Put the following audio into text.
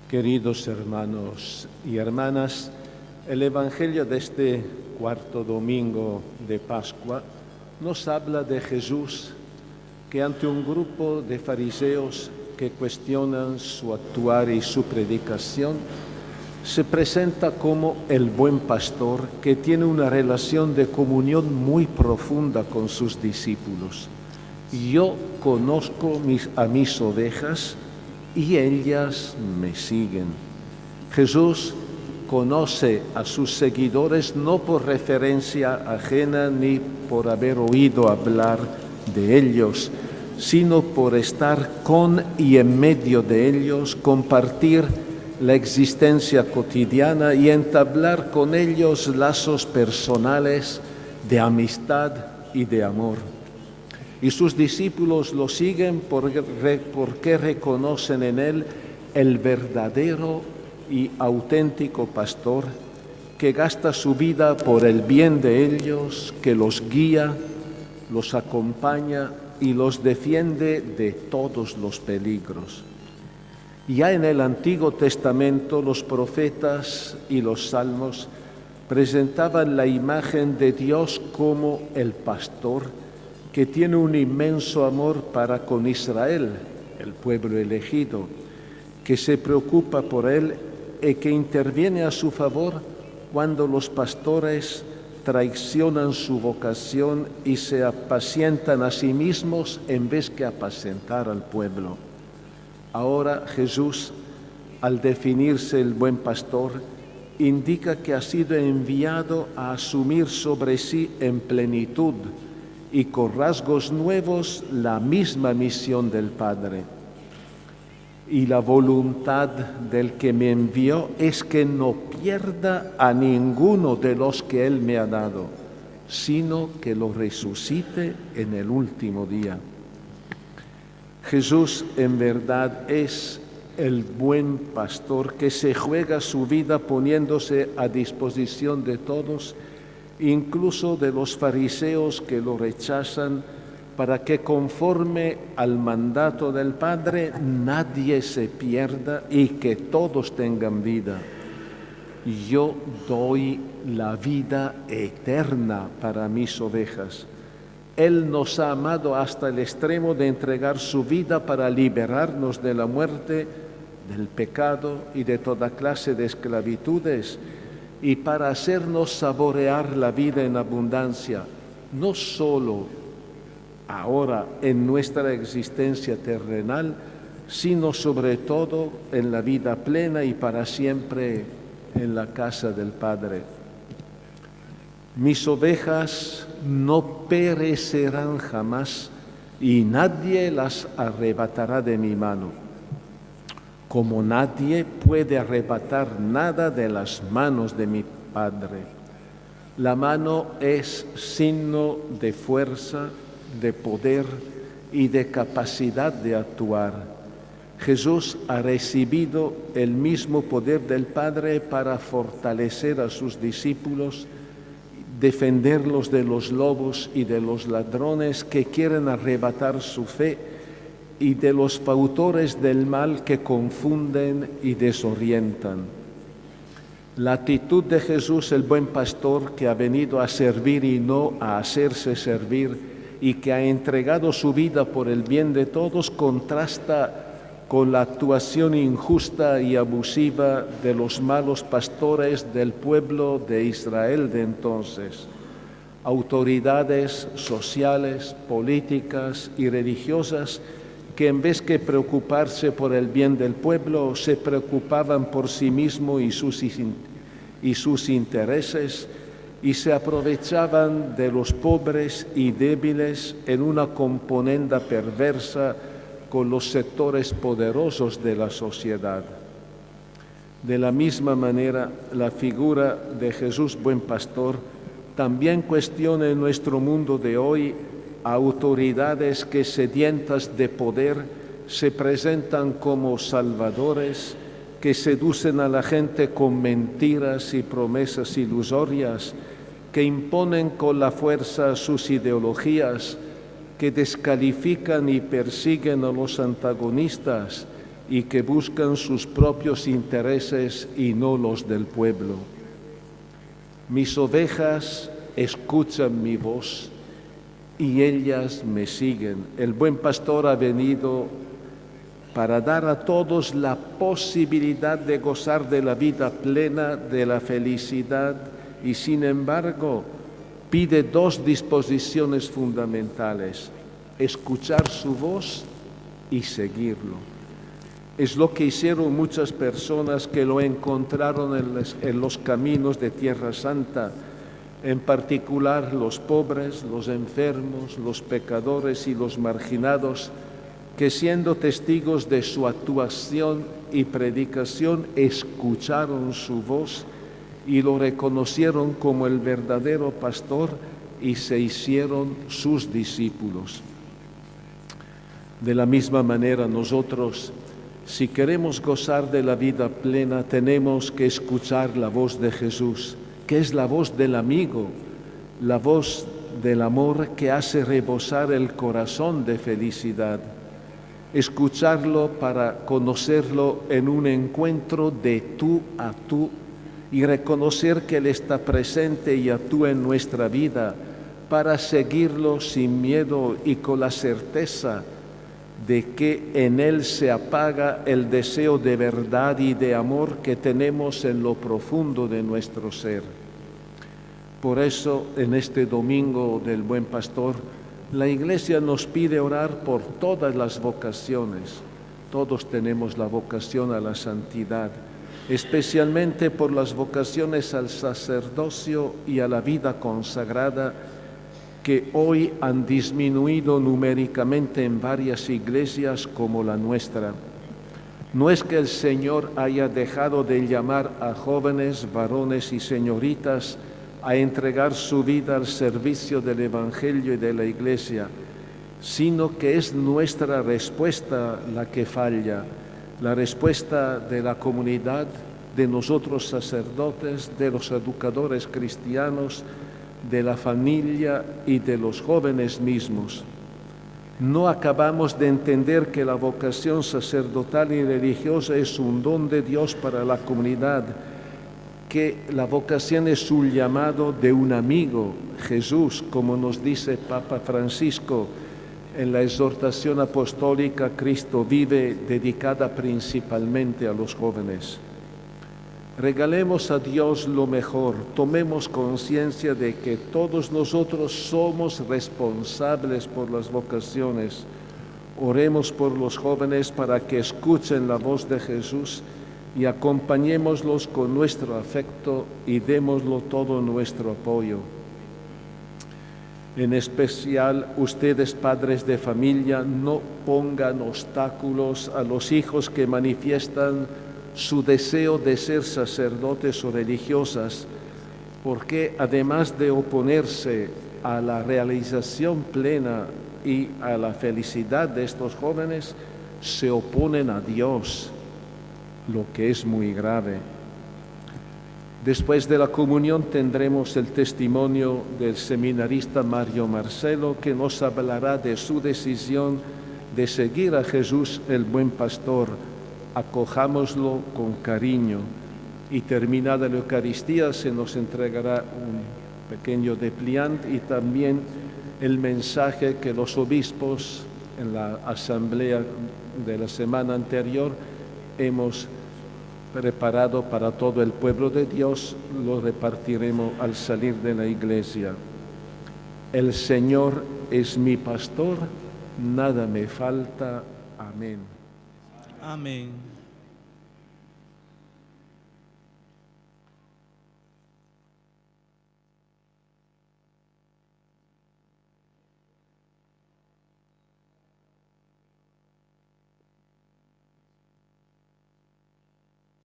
Queridos hermanos y hermanas, el Evangelio de este cuarto domingo de Pascua nos habla de Jesús que ante un grupo de fariseos que cuestionan su actuar y su predicación, se presenta como el buen pastor que tiene una relación de comunión muy profunda con sus discípulos. Yo conozco a mis ovejas y ellas me siguen. Jesús conoce a sus seguidores no por referencia ajena ni por haber oído hablar de ellos, sino por estar con y en medio de ellos, compartir la existencia cotidiana y entablar con ellos lazos personales de amistad y de amor. Y sus discípulos lo siguen porque reconocen en él el verdadero y auténtico pastor que gasta su vida por el bien de ellos, que los guía, los acompaña y los defiende de todos los peligros. Ya en el Antiguo Testamento los profetas y los salmos presentaban la imagen de Dios como el pastor que tiene un inmenso amor para con Israel, el pueblo elegido, que se preocupa por él y que interviene a su favor cuando los pastores traicionan su vocación y se apacientan a sí mismos en vez que apacentar al pueblo. Ahora Jesús, al definirse el buen pastor, indica que ha sido enviado a asumir sobre sí en plenitud y con rasgos nuevos la misma misión del Padre. Y la voluntad del que me envió es que no pierda a ninguno de los que Él me ha dado, sino que lo resucite en el último día. Jesús en verdad es el buen pastor que se juega su vida poniéndose a disposición de todos, incluso de los fariseos que lo rechazan, para que conforme al mandato del Padre nadie se pierda y que todos tengan vida. Yo doy la vida eterna para mis ovejas. Él nos ha amado hasta el extremo de entregar su vida para liberarnos de la muerte, del pecado y de toda clase de esclavitudes, y para hacernos saborear la vida en abundancia, no solo ahora en nuestra existencia terrenal, sino sobre todo en la vida plena y para siempre en la casa del Padre. Mis ovejas no perecerán jamás y nadie las arrebatará de mi mano, como nadie puede arrebatar nada de las manos de mi Padre. La mano es signo de fuerza, de poder y de capacidad de actuar. Jesús ha recibido el mismo poder del Padre para fortalecer a sus discípulos, defenderlos de los lobos y de los ladrones que quieren arrebatar su fe y de los fautores del mal que confunden y desorientan. La actitud de Jesús, el buen pastor, que ha venido a servir y no a hacerse servir, y que ha entregado su vida por el bien de todos, contrasta con la actuación injusta y abusiva de los malos pastores del pueblo de Israel de entonces. Autoridades sociales, políticas y religiosas que en vez que preocuparse por el bien del pueblo, se preocupaban por sí mismos y sus intereses, y se aprovechaban de los pobres y débiles en una componenda perversa con los sectores poderosos de la sociedad. De la misma manera, la figura de Jesús buen pastor también cuestiona en nuestro mundo de hoy a autoridades que, sedientas de poder, se presentan como salvadores, que seducen a la gente con mentiras y promesas ilusorias, que imponen con la fuerza sus ideologías, que descalifican y persiguen a los antagonistas y que buscan sus propios intereses y no los del pueblo. Mis ovejas escuchan mi voz y ellas me siguen. El buen pastor ha venido para dar a todos la posibilidad de gozar de la vida plena, de la felicidad, y sin embargo pide dos disposiciones fundamentales: escuchar su voz y seguirlo. Es lo que hicieron muchas personas que lo encontraron en los caminos de Tierra Santa, en particular los pobres, los enfermos, los pecadores y los marginados, que siendo testigos de su actuación y predicación, escucharon su voz y lo reconocieron como el verdadero pastor y se hicieron sus discípulos. De la misma manera, nosotros, si queremos gozar de la vida plena, tenemos que escuchar la voz de Jesús, que es la voz del amigo, la voz del amor que hace rebosar el corazón de felicidad. Escucharlo para conocerlo en un encuentro de tú a tú y reconocer que Él está presente y actúa en nuestra vida, para seguirlo sin miedo y con la certeza de que en Él se apaga el deseo de verdad y de amor que tenemos en lo profundo de nuestro ser. Por eso, en este domingo del Buen Pastor, la Iglesia nos pide orar por todas las vocaciones. Todos tenemos la vocación a la santidad, especialmente por las vocaciones al sacerdocio y a la vida consagrada, que hoy han disminuido numéricamente en varias iglesias como la nuestra. No es que el Señor haya dejado de llamar a jóvenes, varones y señoritas a entregar su vida al servicio del Evangelio y de la Iglesia, sino que es nuestra respuesta la que falla, la respuesta de la comunidad, de nosotros sacerdotes, de los educadores cristianos, de la familia y de los jóvenes mismos. No acabamos de entender que la vocación sacerdotal y religiosa es un don de Dios para la comunidad, que la vocación es un llamado de un amigo, Jesús, como nos dice Papa Francisco en la exhortación apostólica Cristo vive, dedicada principalmente a los jóvenes. Regalemos a Dios lo mejor, tomemos conciencia de que todos nosotros somos responsables por las vocaciones. Oremos por los jóvenes para que escuchen la voz de Jesús y acompañémoslos con nuestro afecto y démoslo todo nuestro apoyo. En especial, ustedes, padres de familia, no pongan obstáculos a los hijos que manifiestan su deseo de ser sacerdotes o religiosas, porque además de oponerse a la realización plena y a la felicidad de estos jóvenes, se oponen a Dios, lo que es muy grave. Después de la comunión tendremos el testimonio del seminarista Mario Marcelo, que nos hablará de su decisión de seguir a Jesús, el buen pastor. Acojámoslo con cariño, y terminada la Eucaristía se nos entregará un pequeño dépliant y también el mensaje que los obispos en la asamblea de la semana anterior hemos preparado para todo el pueblo de Dios. Lo repartiremos al salir de la iglesia. El Señor es mi pastor, nada me falta. Amén. Amén.